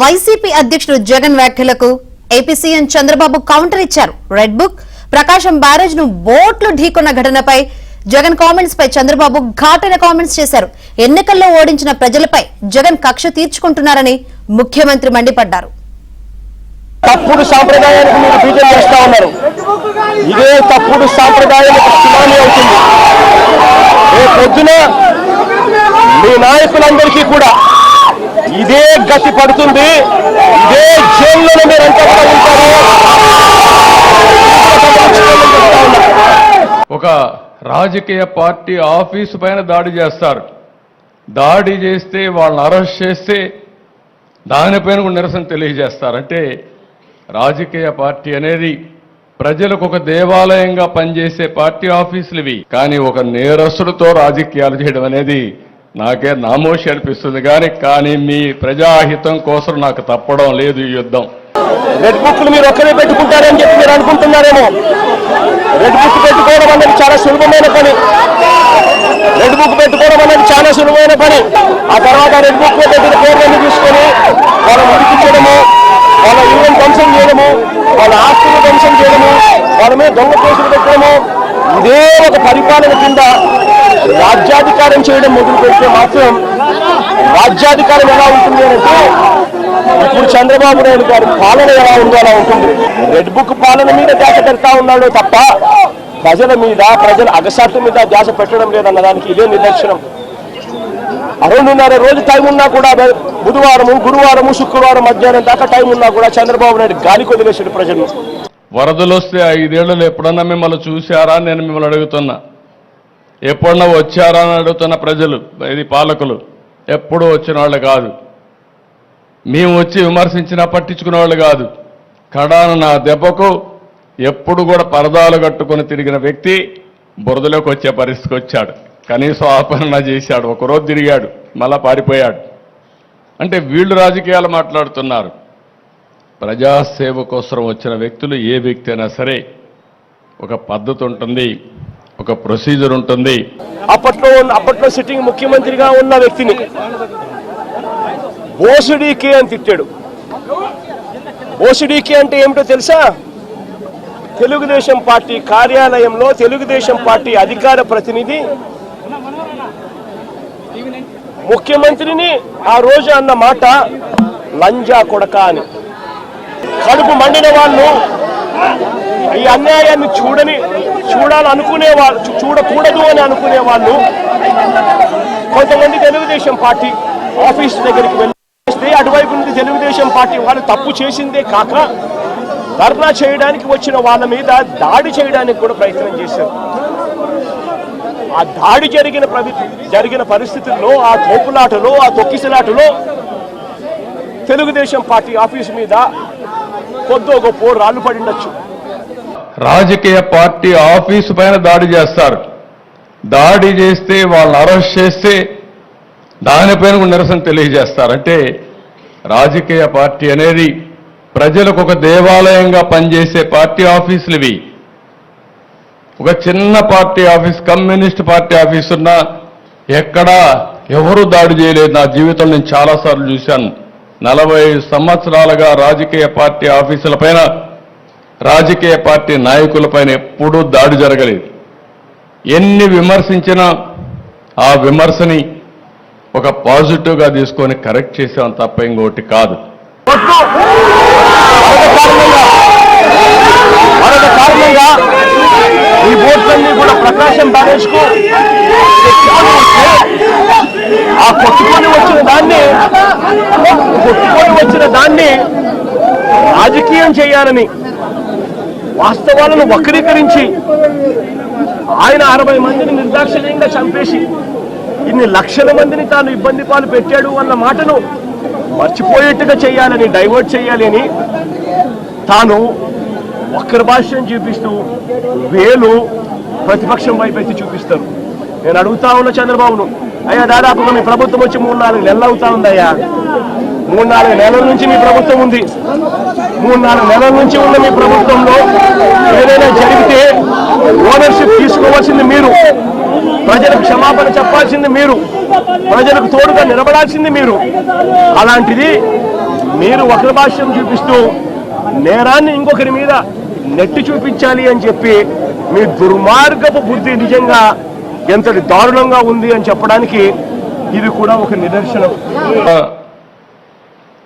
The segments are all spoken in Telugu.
వైసీపీ అధ్యక్షుడు జగన్ వ్యాఖ్యలకు ఏపీ సీఎం చంద్రబాబు కౌంటర్ ఇచ్చారు. రెడ్ బుక్ ప్రకాశం బ్యారేజ్ ను బోట్లు ఢీకొన్న ఘటనపై జగన్ కామెంట్స్ పై చంద్రబాబు ఘాటైన కామెంట్స్ చేశారు. ఎన్నికల్లో ఓడించిన ప్రజలపై జగన్ కక్ష తీర్చుకుంటున్నారని ముఖ్యమంత్రి మండిపడ్డారు. తప్పుడు సాంప్రదాయానికి మీరు బీజం చేస్తా ఉన్నారు. ఇదే తప్పుడు సాంప్రదాయానికి సునామీ అవుతుంది. రేపు పొద్దున మీ నాయకులందరికీ కూడా ఇదే గతి పడుతుంది. ఇదే జైల్లోనే మీరంతా కూడా ఉంటారు. ఒక రాజకీయ పార్టీ ఆఫీసు పైన దాడి చేస్తారు. దాడి చేస్తే వాళ్ళని అరెస్ట్ చేస్తే దానిపైన కూడా నిరసన తెలియజేస్తారంటే రాజకీయ పార్టీ అనేది ప్రజలకు ఒక దేవాలయంగా పనిచేసే పార్టీ ఆఫీసులు ఇవి. కానీ ఒక నేరస్తుడితో రాజకీయాలు చేయడం అనేది నాకే నామోషి అనిపిస్తుంది. కానీ మీ ప్రజాహితం కోసం నాకు తప్పడం లేదు ఈ యుద్ధం. రెడ్ బుక్లు మీరు ఒక్కరే పెట్టుకుంటారని చెప్పి మీరు అనుకుంటున్నారేమో. రెడ్ బుక్ పెట్టుకోవడం అనేది చాలా సులభమైన పని. రెడ్ బుక్ పెట్టుకోవడం అనేది చాలా సులభమైన పని. ఆ తర్వాత రెడ్ బుక్ లో పెట్టిన పేర్లన్నీ తీసుకొని వాళ్ళ ఉడికించడము, వాళ్ళ ఇళ్ళను ధ్వంసం చేయడము, వాళ్ళ ఆస్తులు ధ్వంసం చేయడము, వాళ్ళ మీద దొంగ కేసులు పెట్టడము, ఇదే ఒక పరిపాలన కింద రాజ్యాధికారం చేయడం మొదలు పెడితే మాత్రం రాజ్యాధికారం ఎలా ఉంటుంది అంటే ఇప్పుడు చంద్రబాబు నాయుడు గారి పాలన ఎలా ఉందో అలా ఉంటుంది. రెడ్ బుక్ పాలన మీద ధ్యాస పెడతా ఉన్నాడు తప్ప ప్రజల మీద, ప్రజల అగసాట్ల మీద ధ్యాస పెట్టడం లేదన్న దానికి ఇదే నిదర్శనం. 2.5 రోజు టైం ఉన్నా కూడా బుధవారము, గురువారము, శుక్రవారం మధ్యాహ్నం దాకా టైం ఉన్నా కూడా చంద్రబాబు నాయుడు గాలికి వదిలేసాడు ప్రజలు. వరదలు వస్తే 5 ఏళ్లలో ఎప్పుడన్నా మిమ్మల్ని చూశారా అని నేను మిమ్మల్ని అడుగుతున్నా. ఎప్పుడన్నా వచ్చారా అని అడుగుతున్న ప్రజలు. ఇది పాలకులు ఎప్పుడూ వచ్చిన వాళ్ళు కాదు. మేము వచ్చి విమర్శించినా పట్టించుకునే వాళ్ళు కాదు. కడాన నా దెబ్బకు ఎప్పుడు కూడా పరదాలు కట్టుకొని తిరిగిన వ్యక్తి బురదలోకి వచ్చే పరిస్థితికి వచ్చాడు. కనీసం ఆపరణ చేశాడు. ఒకరోజు తిరిగాడు, మళ్ళా పారిపోయాడు. అంటే వీళ్ళు రాజకీయాలు మాట్లాడుతున్నారు. ప్రజాసేవ కోసం వచ్చిన వ్యక్తులు ఏ వ్యక్తి అయినా సరే ఒక పద్ధతి ఉంటుంది, ఒక ప్రొసీజర్ ఉంటుంది. అప్పట్లో సిట్టింగ్ ముఖ్యమంత్రిగా ఉన్న వ్యక్తిని బోసుడీకే అని తిట్టాడు. బోసుడీకే అంటే ఏమిటో తెలుసా? తెలుగుదేశం పార్టీ కార్యాలయంలో తెలుగుదేశం పార్టీ అధికార ప్రతినిధి ముఖ్యమంత్రిని ఆ రోజు అన్న మాట లంజా కొడక అని. కడుపు మండిన వాళ్ళు, ఈ అన్యాయాన్ని చూడాలనుకునే వాళ్ళు, చూడకూడదు అని అనుకునే వాళ్ళు కొంతమంది తెలుగుదేశం పార్టీ ఆఫీస్ దగ్గరికి వెళ్ళి అటువైపు నుండి తెలుగుదేశం పార్టీ వాళ్ళు తప్పు చేసిందే కాక ధర్నా చేయడానికి వచ్చిన వాళ్ళ మీద దాడి చేయడానికి కూడా ప్రయత్నం చేశారు. ఆ దాడి జరిగిన పరిస్థితుల్లో, ఆ తోపులాటలో, ఆ తొక్కిసలాటలో తెలుగుదేశం పార్టీ ఆఫీసు మీద కొద్దో గొప్ప రాళ్లు పడిండొచ్చు. రాజకీయ పార్టీ ఆఫీసు పైన దాడి చేస్తారు. దాడి చేస్తే వాళ్ళని అరెస్ట్ చేస్తే దానిపైన కూడా నిరసన తెలియజేస్తారంటే రాజకీయ పార్టీ అనేది ప్రజలకు ఒక దేవాలయంగా పనిచేసే పార్టీ ఆఫీసులు ఇవి. ఒక చిన్న party office, communist party office ఉన్నా ఎక్కడా ఎవరూ దాడి చేయలేదు. నా జీవితంలో నేను చాలాసార్లు చూశాను. 40 సంవత్సరాలుగా రాజకీయ పార్టీ ఆఫీసుల పైన, రాజకీయ పార్టీ నాయకులపైన ఎప్పుడూ దాడి జరగలేదు. ఎన్ని విమర్శించినా ఆ విమర్శని ఒక పాజిటివ్గా తీసుకొని కరెక్ట్ చేసాం తప్ప ఇంకోటి కాదు. కారణంగా ఈ బోట్లన్నీ కూడా ప్రకాశం బ్యారేజ్ కు ఆ కొట్టుకొని వచ్చిన దాన్ని రాజకీయం చేయాలని, వాస్తవాలను వక్రీకరించి ఆయన 60 మందిని నిర్దాక్షిణ్యంగా చంపేసి ఇన్ని లక్షల మందిని తాను ఇబ్బంది పాలు పెట్టాడు అన్న మాటను మర్చిపోయేట్టుగా చేయాలని, డైవర్ట్ చేయాలి అని తాను వక్ర భాష్యం చూపిస్తూ వేలు ప్రతిపక్షం వైపు ఎత్తి చూపిస్తారు. నేను అడుగుతా ఉన్న చంద్రబాబును, అయ్యా దాదాపుగా మీ ప్రభుత్వం వచ్చి 3-4 నెలలు అవుతా ఉందయ్యా. 3-4 నెలల నుంచి మీ ప్రభుత్వం ఉంది. 3-4 నెలల నుంచి ఉన్న మీ ప్రభుత్వంలో ఏదైనా జరిగితే ఓనర్షిప్ తీసుకోవాల్సింది మీరు, ప్రజలకు క్షమాపణ చెప్పాల్సింది మీరు, ప్రజలకు తోడుగా నిలబడాల్సింది మీరు. అలాంటిది మీరు వక్ర భాష్యం చూపిస్తూ నేరాన్ని ఇంకొకరి మీద నెట్టి చూపించాలి అని చెప్పి మీ దుర్మార్గపు బుద్ధి నిజంగా ఎంతటి దారుణంగా ఉంది అని చెప్పడానికి ఇది కూడా ఒక నిదర్శనం.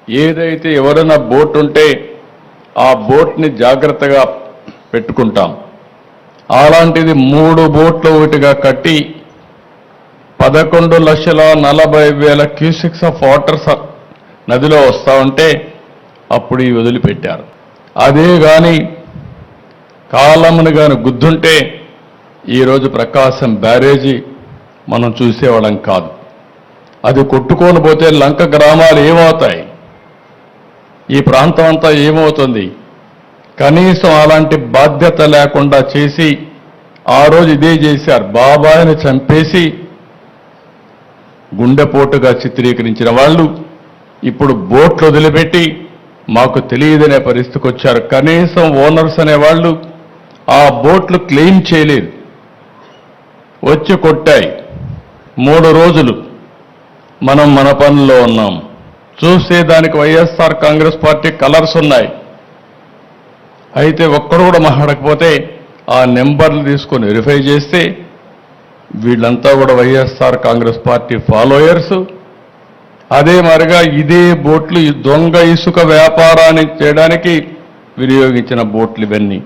ఏదైతే ఎవరైనా బోట్ ఉంటే ఆ బోట్ని జాగ్రత్తగా పెట్టుకుంటాం. అలాంటిది 3 బోట్లు ఒకటిగా కట్టి 11,40,000 క్యూసెక్స్ ఆఫ్ వాటర్ నదిలో వస్తూ ఉంటే అప్పుడు ఈ వదిలిపెట్టారు. అదే కానీ కాలమును కానీ గుద్దుంటే ఈరోజు ప్రకాశం బ్యారేజీ మనం చూసేవాళ్ళం కాదు. అది కొట్టుకొని పోతే లంక గ్రామాలు ఏమవుతాయి, ఈ ప్రాంతం అంతా ఏమవుతుంది? కనీసం అలాంటి బాధ్యత లేకుండా చేసి ఆ రోజు ఇదే చేశారు. బాబాయిని చంపేసి గుండెపోటుగా చిత్రీకరించిన వాళ్ళు ఇప్పుడు బోట్లు వదిలిపెట్టి మాకు తెలియదనే పరిస్థితికి వచ్చారు. కనీసం ఓనర్స్ అనేవాళ్ళు ఆ బోట్లు క్లెయిమ్ చేయలేదు, వచ్చి కొట్టాయి. 3 రోజులు మనం మన పనుల్లో ఉన్నాం. చూస్తే దానికి వైఎస్ఆర్ కాంగ్రెస్ పార్టీ కలర్స్ ఉన్నాయి. అయితే ఒక్కడు కూడా మాట్లాడకపోతే ఆ నెంబర్లు తీసుకొని వెరిఫై చేస్తే వీళ్ళంతా కూడా వైఎస్ఆర్ కాంగ్రెస్ పార్టీ ఫాలోయర్స్. అదే మరిగా ఇదే బోట్లు దొంగ ఇసుక వ్యాపారాన్ని చేయడానికి వినియోగించిన బోట్లు ఇవన్నీ.